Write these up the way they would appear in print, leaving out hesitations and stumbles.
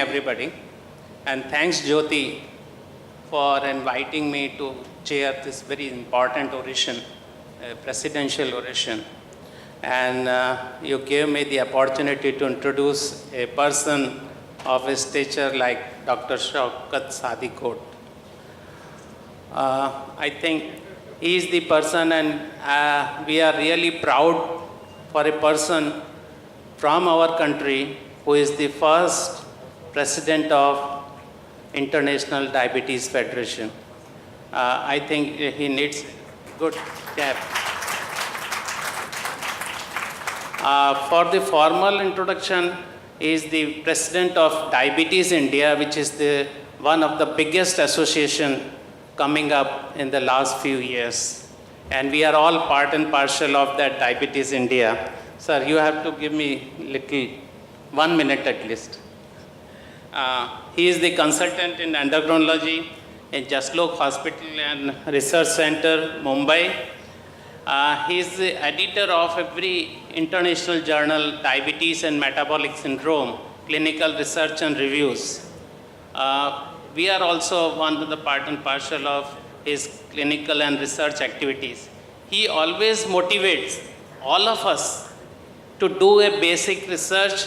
everybody. And thanks, Jyoti, for inviting me to chair this very important oration, presidential oration. And you gave me the opportunity to introduce a person of a stature like Dr.Shaukat Sadikot. I think he is the person, and we are really proud for a person from our country who is the first president of International Diabetes Federation. I think he needs good cap. For the formal introduction, he is the president of Diabetes India, which is one of the biggest association coming up in the last few years. And we are all part and parcel of that Diabetes India. Sir, you have to give me little, 1 minute at least. He is the consultant in endocrinology in Jaslok Hospital and Research Center, Mumbai. He is the editor of every international journal, Diabetes and Metabolic Syndrome, Clinical Research and Reviews. We are also one of the part and parcel of his clinical and research activities. He always motivates all of us to do a basic research,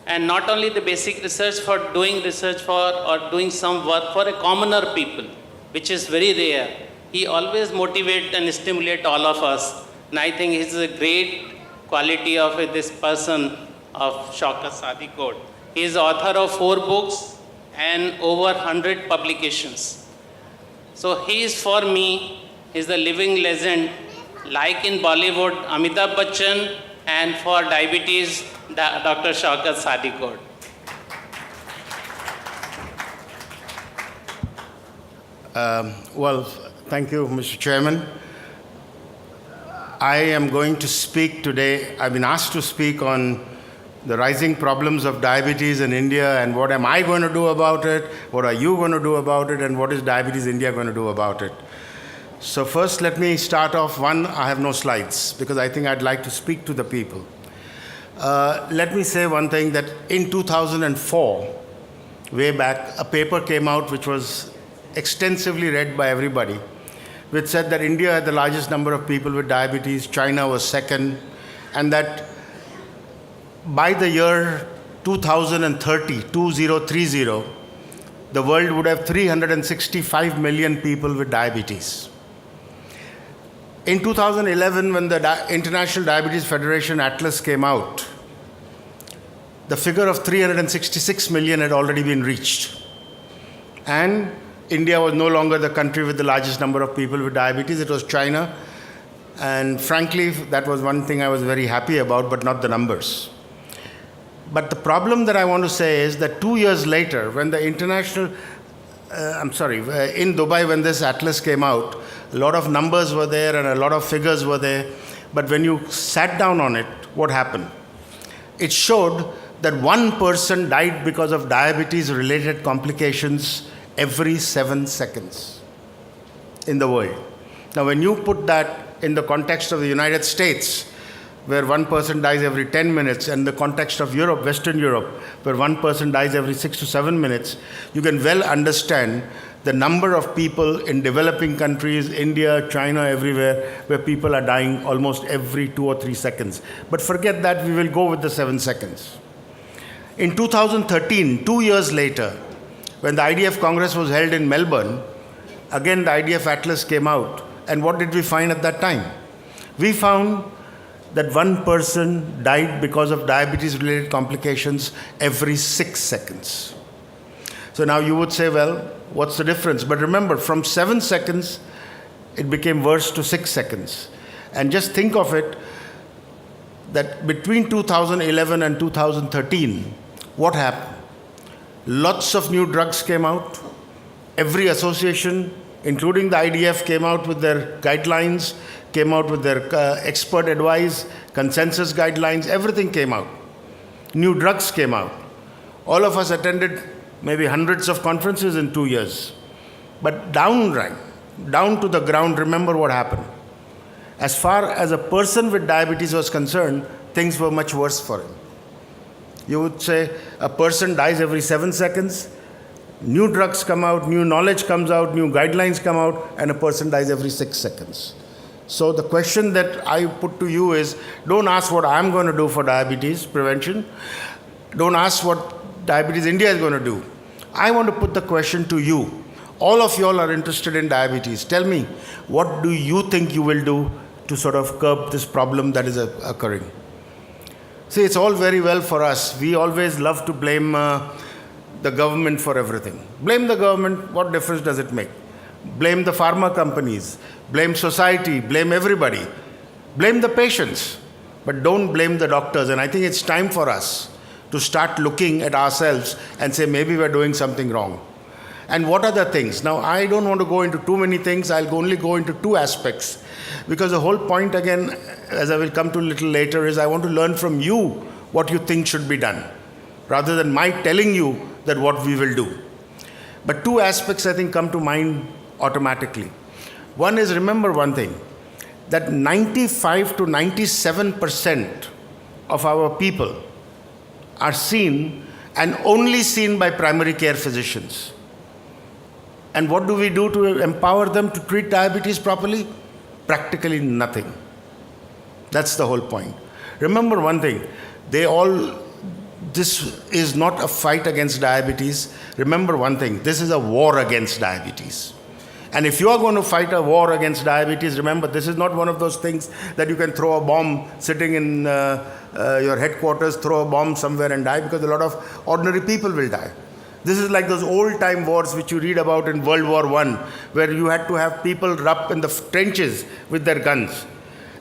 and not only the basic research, for doing research for or doing some work for a commoner people, which is very rare. He always motivates and stimulates all of us. And I think it's a great quality of this person, of Shaukat Sadikot. He is author of 4 books and over 100 publications. So he is, for me, is the living legend, like in Bollywood, Amitabh Bachchan, and for diabetes, Dr. Shaukat Sadikot. Well, thank you, Mr. Chairman. I am going to speak today. I've been asked to speak on the rising problems of diabetes in India, and what am I going to do about it, what are you going to do about it, and what is Diabetes India going to do about it. So first, let me start off. One, I have no slides because I think I'd like to speak to the people. Let me say one thing, that in 2004, way back, a paper came out which was extensively read by everybody, which said that India had the largest number of people with diabetes, China was second, and that by the year 2030, the world would have 365 million people with diabetes. In 2011, when the International Diabetes Federation Atlas came out, the figure of 366 million had already been reached. And India was no longer the country with the largest number of people with diabetes, it was China. And frankly, that was one thing I was very happy about, but not the numbers. But the problem that I want to say is that 2 years later, when the in Dubai, when this atlas came out, a lot of numbers were there and a lot of figures were there. But when you sat down on it, what happened? It showed that 1 person died because of diabetes-related complications every 7 seconds in the world. Now, when you put that in the context of the United States, where 1 person dies every 10 minutes, and the context of Europe, Western Europe, where 1 person dies every 6 to 7 minutes, you can well understand the number of people in developing countries, India, China, everywhere, where people are dying almost every 2 or 3 seconds. But forget that, we will go with the 7 seconds. In 2013, 2 years later, when the IDF Congress was held in Melbourne, again the IDF Atlas came out. And what did we find at that time? We found that 1 person died because of diabetes-related complications every 6 seconds. So now you would say, well, what's the difference? But remember, from 7 seconds, it became worse to 6 seconds. And just think of it, that between 2011 and 2013, what happened? Lots of new drugs came out. Every association, including the IDF, came out with their guidelines, came out with their expert advice, consensus guidelines, everything came out. New drugs came out. All of us attended maybe hundreds of conferences in 2 years. But down to the ground, remember what happened. As far as a person with diabetes was concerned, things were much worse for him. you would say a person dies every 7 seconds, new drugs come out, new knowledge comes out, new guidelines come out, and a person dies every 6 seconds. So the question that I put to you is, don't ask what I'm going to do for diabetes prevention. Don't ask what Diabetes India is going to do. I want to put the question to you. All of you all are interested in diabetes. Tell me, what do you think you will do to sort of curb this problem that is occurring? See, it's all very well for us. We always love to blame the government for everything. Blame the government, what difference does it make? Blame the pharma companies, blame society, blame everybody. Blame the patients, but don't blame the doctors. And I think it's time for us to start looking at ourselves and say, maybe we're doing something wrong. And what are the things? Now, I don't want to go into too many things. I'll only go into two aspects. Because the whole point, again, as I will come to a little later, is I want to learn from you what you think should be done, rather than my telling you that what we will do. But two aspects, I think, come to mind automatically. One is, remember one thing, that 95 to 97% of our people are seen and only seen by primary care physicians. And what do we do to empower them to treat diabetes properly? Practically nothing. That's the whole point. Remember one thing, this is not a fight against diabetes. Remember one thing, this is a war against diabetes. And if you are going to fight a war against diabetes, remember, this is not one of those things that you can throw a bomb sitting in your headquarters, throw a bomb somewhere and die, because a lot of ordinary people will die. This is like those old-time wars which you read about in World War I, where you had to have people up in the trenches with their guns.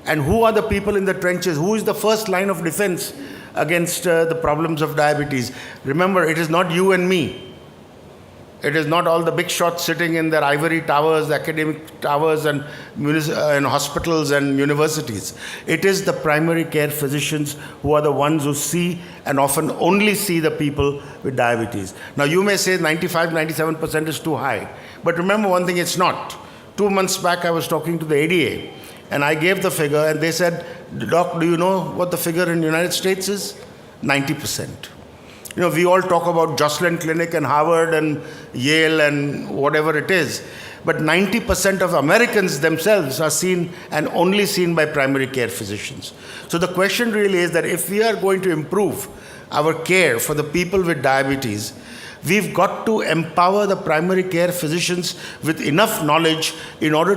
And who are the people in the trenches? Who is the first line of defense against the problems of diabetes? Remember, it is not you and me. It is not all the big shots sitting in their ivory towers, academic towers, and hospitals and universities. It is the primary care physicians who are the ones who see and often only see the people with diabetes. Now, you may say 95, 97% is too high. But remember one thing, it's not. 2 months back, I was talking to the ADA, and I gave the figure, and they said, Doc, do you know what the figure in the United States is? 90%. You know, we all talk about Joslin Clinic and Harvard and Yale and whatever it is, but 90% of Americans themselves are seen and only seen by primary care physicians. So the question really is that if we are going to improve our care for the people with diabetes, we've got to empower the primary care physicians with enough knowledge in order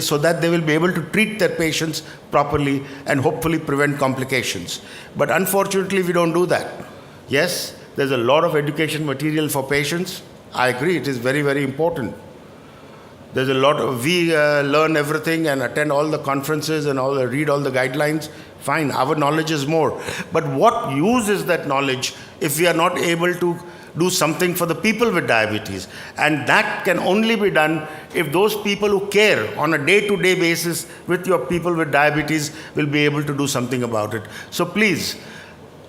so that they will be able to treat their patients properly and hopefully prevent complications. But unfortunately, we don't do that. Yes, there's a lot of education material for patients. I agree, it is very, very important. There's a lot of, we learn everything and attend all the conferences and read all the guidelines. Fine, our knowledge is more. But what use is that knowledge if we are not able to do something for the people with diabetes? And that can only be done if those people who care on a day-to-day basis with your people with diabetes will be able to do something about it. So please,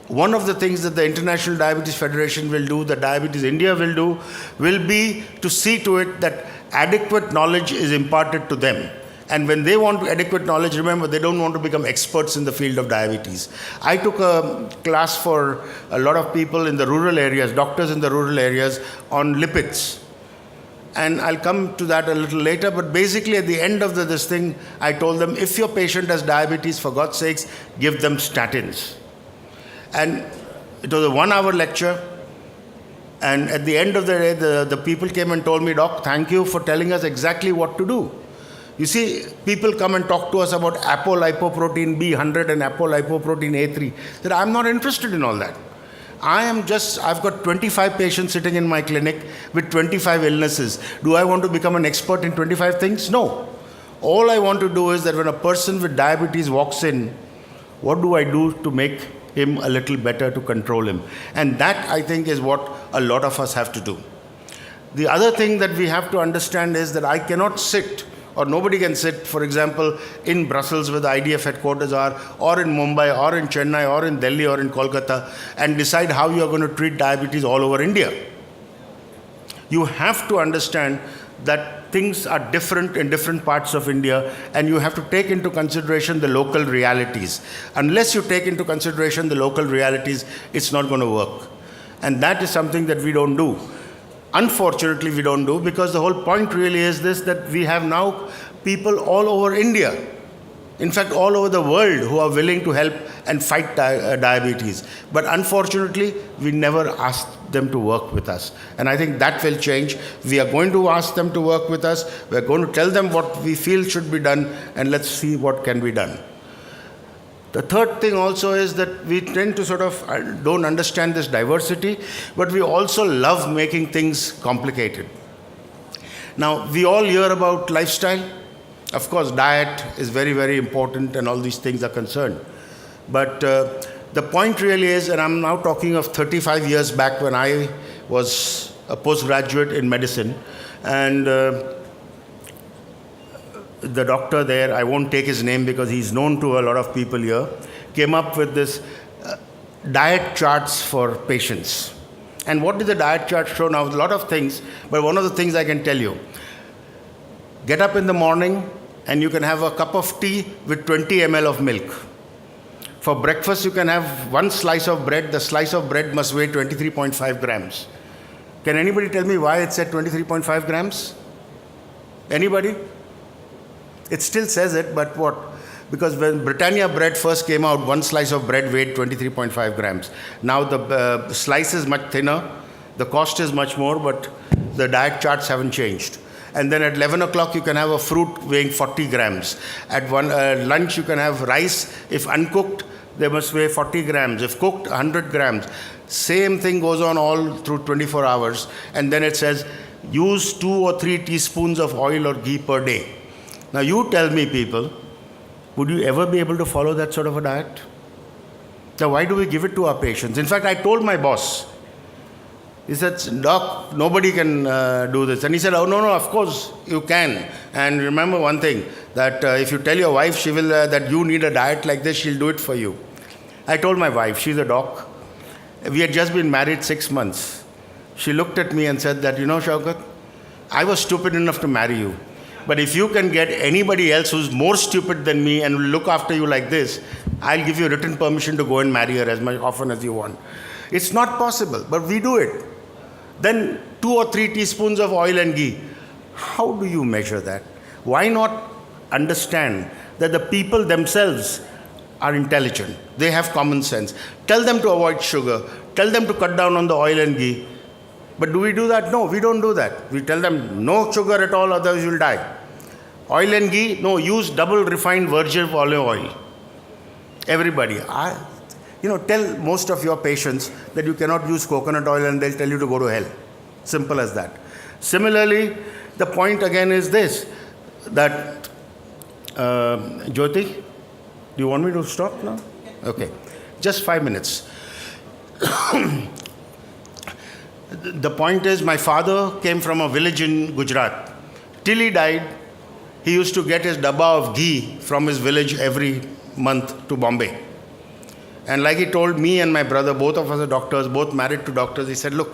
one of the things that the International Diabetes Federation will do, the Diabetes India will do, will be to see to it that adequate knowledge is imparted to them. And when they want adequate knowledge, remember, they don't want to become experts in the field of diabetes. I took a class for a lot of people in the rural areas, doctors in the rural areas, on lipids. And I'll come to that a little later, but basically at the end of this thing, I told them, if your patient has diabetes, for God's sakes, give them statins. And it was a 1-hour lecture. And at the end of the day, the people came and told me, Doc, thank you for telling us exactly what to do. You see, people come and talk to us about apolipoprotein B100 and apolipoprotein A3. That I'm not interested in all that. I've got 25 patients sitting in my clinic with 25 illnesses. Do I want to become an expert in 25 things? No. All I want to do is that when a person with diabetes walks in, what do I do to make him a little better, to control him? And that, I think, is what a lot of us have to do. The other thing that we have to understand is that I cannot sit, or nobody can sit, for example, in Brussels where the IDF headquarters are, or in Mumbai, or in Chennai, or in Delhi, or in Kolkata, and decide how you are going to treat diabetes all over India. You have to understand that that things are different in different parts of India, and you have to take into consideration the local realities. Unless you take into consideration the local realities, it's not going to work. And that is something that we don't do. Unfortunately, we don't do, because the whole point really is this, that we have now people all over India, in fact all over the world, who are willing to help and fight diabetes. But unfortunately, we never asked them to work with us. And I think that will change. We are going to ask them to work with us. We are going to tell them what we feel should be done, and let's see what can be done. The third thing also is that we tend to sort of don't understand this diversity, but we also love making things complicated. Now, we all hear about lifestyle. Of course, diet is very, very important, and all these things are concerned. But the point really is, and I'm now talking of 35 years back when I was a postgraduate in medicine, and the doctor there, I won't take his name because he's known to a lot of people here, came up with this diet charts for patients. And what did the diet chart show? Now, a lot of things, but one of the things I can tell you, get up in the morning and you can have a cup of tea with 20 ml of milk. For breakfast, you can have one slice of bread. The slice of bread must weigh 23.5 grams. Can anybody tell me why it said 23.5 grams? Anybody? It still says it, but what? Because when Britannia bread first came out, one slice of bread weighed 23.5 grams. Now the slice is much thinner, the cost is much more, but the diet charts haven't changed. And then at 11 o'clock, you can have a fruit weighing 40 grams. At lunch, you can have rice. If uncooked, they must weigh 40 grams. If cooked, 100 grams. Same thing goes on all through 24 hours. And then it says, use 2 or 3 teaspoons of oil or ghee per day. Now, you tell me, people, would you ever be able to follow that sort of a diet? Now, why do we give it to our patients? In fact, I told my boss, he said, Doc, nobody can do this. And he said, oh, no, of course you can. And remember one thing, that if you tell your wife she will that you need a diet like this, she'll do it for you. I told my wife, she's a doc. We had just been married 6 months. She looked at me and said that, Shaukat, I was stupid enough to marry you. But if you can get anybody else who's more stupid than me and will look after you like this, I'll give you written permission to go and marry her as much often as you want. It's not possible, but we do it. Then 2 or 3 teaspoons of oil and ghee. How do you measure that? Why not understand that the people themselves are intelligent? They have common sense. Tell them to avoid sugar. Tell them to cut down on the oil and ghee. But do we do that? No, we don't do that. We tell them no sugar at all, otherwise you'll die. Oil and ghee? No, use double refined virgin olive oil. Everybody. Tell most of your patients that you cannot use coconut oil and they'll tell you to go to hell. Simple as that. Similarly, the point again is this, that, Jyoti, do you want me to stop now? Okay. Just 5 minutes. The point is, my father came from a village in Gujarat. Till he died, he used to get his dabba of ghee from his village every month to Bombay. And like he told me and my brother, both of us are doctors, both married to doctors, he said, look,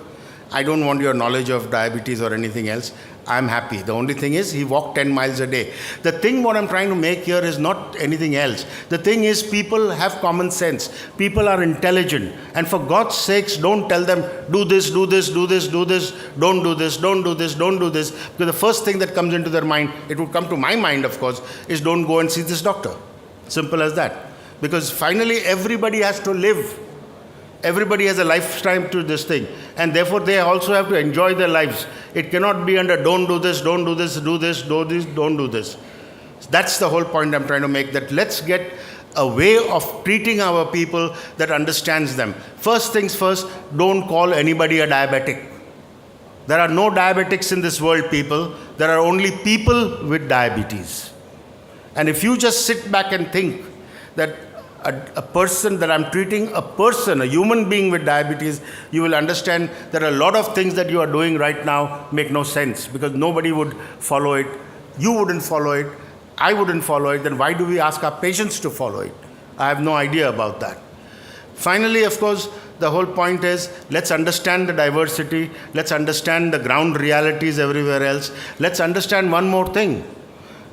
I don't want your knowledge of diabetes or anything else. I'm happy. The only thing is, he walked 10 miles a day. The thing what I'm trying to make here is not anything else. The thing is, people have common sense. People are intelligent. And for God's sakes, don't tell them, do this, do this, do this, do this, don't do this, don't do this, don't do this. Because the first thing that comes into their mind, it would come to my mind, of course, is don't go and see this doctor. Simple as that. Because finally, everybody has to live. Everybody has a lifetime to this thing. And therefore, they also have to enjoy their lives. It cannot be under don't do this, don't do this, do this, do this, don't do this. That's the whole point I'm trying to make, that let's get a way of treating our people that understands them. First things first, don't call anybody a diabetic. There are no diabetics in this world, people. There are only people with diabetes. And if you just sit back and think that a person, that I'm treating a person, a human being with diabetes, you will understand that a lot of things that you are doing right now make no sense, because nobody would follow it. You wouldn't follow it. I wouldn't follow it. Then why do we ask our patients to follow it? I have no idea about that. Finally, of course, the whole point is let's understand the diversity, let's understand the ground realities everywhere else. Let's understand one more thing,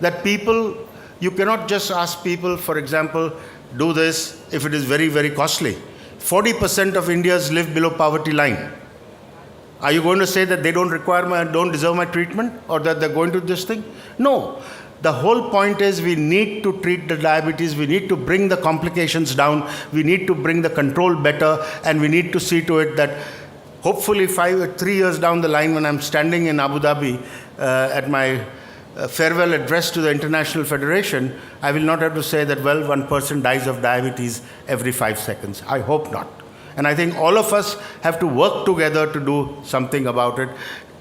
that people, you cannot just ask people, for example, do this if it is very, very costly. 40% of Indians live below poverty line. Are you going to say that they don't deserve my treatment, or that they're going to this thing? No. The whole point is we need to treat the diabetes, we need to bring the complications down, we need to bring the control better, and we need to see to it that hopefully 3 years down the line, when I'm standing in Abu Dhabi at my farewell address to the International Federation, I will not have to say that, well, one person dies of diabetes every 5 seconds. I hope not. And I think all of us have to work together to do something about it.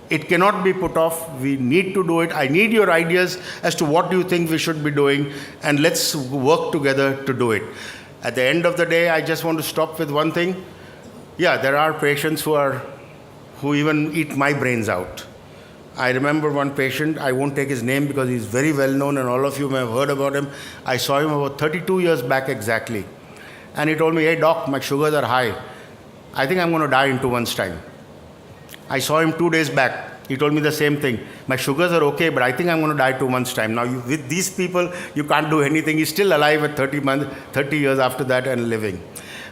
It cannot be put off. We need to do it. I need your ideas as to what do you think we should be doing, and let's work together to do it. At the end of the day, I just want to stop with one thing. Yeah, there are patients who even eat my brains out. I remember one patient, I won't take his name because he's very well known and all of you may have heard about him. I saw him about 32 years back exactly. And he told me, hey doc, my sugars are high. I think I'm going to die in 2 months' time. I saw him 2 days back. He told me the same thing. My sugars are okay, but I think I'm going to die 2 months' time. Now, with these people, you can't do anything. He's still alive at 30 years after that and living.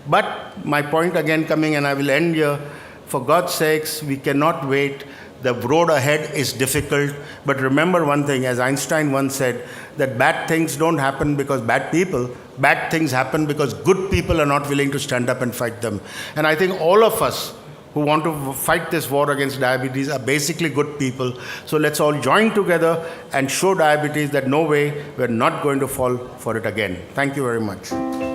But my point again coming, and I will end here, for God's sakes, we cannot wait. The road ahead is difficult. But remember one thing, as Einstein once said, that bad things don't happen because bad people. Bad things happen because good people are not willing to stand up and fight them. And I think all of us who want to fight this war against diabetes are basically good people. So let's all join together and show diabetes that no way, we're not going to fall for it again. Thank you very much.